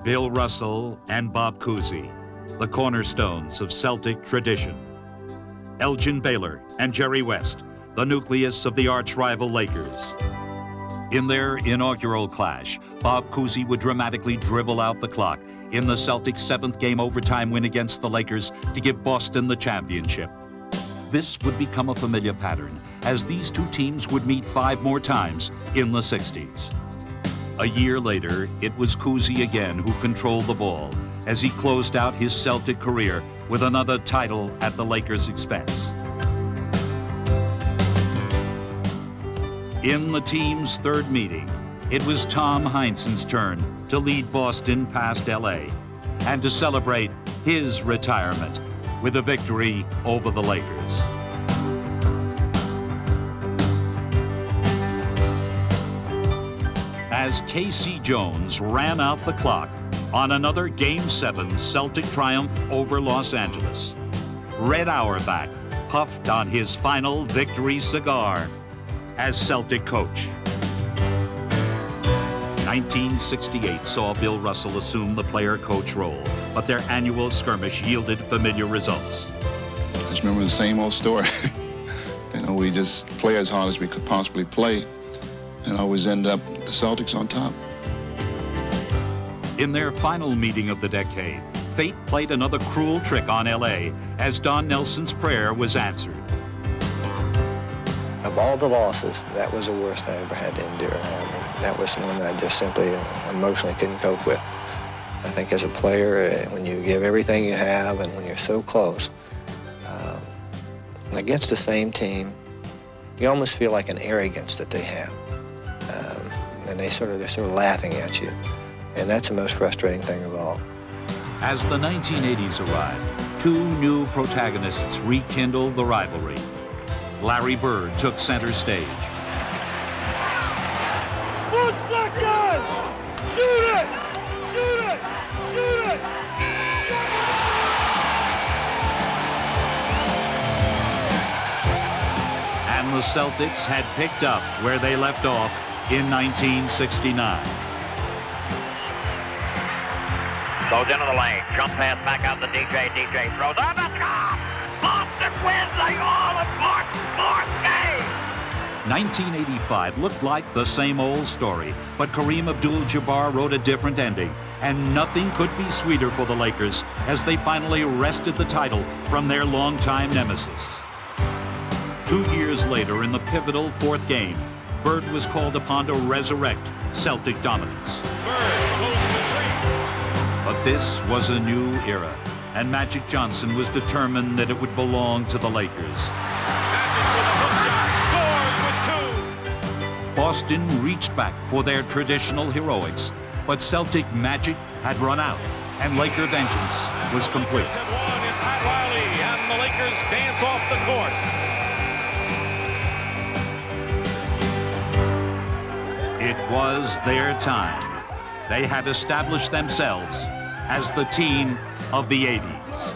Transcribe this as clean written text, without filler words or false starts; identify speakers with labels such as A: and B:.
A: Bill Russell and Bob Cousy, the cornerstones of Celtic tradition. Elgin Baylor and Jerry West, the nucleus of the arch-rival Lakers. In their inaugural clash, Bob Cousy would dramatically dribble out the clock in the Celtics' 7th game overtime win against the Lakers to give Boston the championship. This would become a familiar pattern, as these two teams would meet 5 more times in the 60s. A year later, it was Cousy again who controlled the ball as he closed out his Celtic career with another title at the Lakers' expense. In the team's 3rd meeting, it was Tom Heinsohn's turn to lead Boston past LA and to celebrate his retirement with a victory over the Lakers. As Casey Jones ran out the clock on another Game 7 Celtic triumph over Los Angeles, Red Auerbach puffed on his final victory cigar as Celtic coach. 1968 saw Bill Russell assume the player-coach role, but their annual skirmish yielded familiar results.
B: I just remember the same old story. We just play as hard as we could possibly play and always end up the Celtics on top.
A: In their final meeting of the decade, fate played another cruel trick on LA as Don Nelson's prayer was answered.
C: Of all the losses, that was the worst I ever had to endure. That was one that I just simply emotionally couldn't cope with. I think as a player, when you give everything you have and when you're so close, against the same team, you almost feel like an arrogance that they have. And they're sort of laughing at you. And that's the most frustrating thing of all.
A: As the 1980s arrived, 2 new protagonists rekindled the rivalry. Larry Bird took center stage.
D: One second! Shoot it! Shoot it! Shoot it!
A: And the Celtics had picked up where they left off in 1969.
E: Goes into the lane, jump pass back out to DJ. DJ throws on the top. Boston wins the all-important 4th game.
A: 1985 looked like the same old story, but Kareem Abdul-Jabbar wrote a different ending, and nothing could be sweeter for the Lakers as they finally wrested the title from their longtime nemesis. 2 years later, in the pivotal 4th game, Bird was called upon to resurrect Celtic dominance. But this was a new era, and Magic Johnson was determined that it would belong to the Lakers.
D: Magic with a hook shot, scores with 2.
A: Boston reached back for their traditional heroics, but Celtic magic had run out, and Laker vengeance was complete.
D: Lakers have won in Pat Riley, and the Lakers dance off the court.
A: It was their time. They had established themselves as the team of the 80s.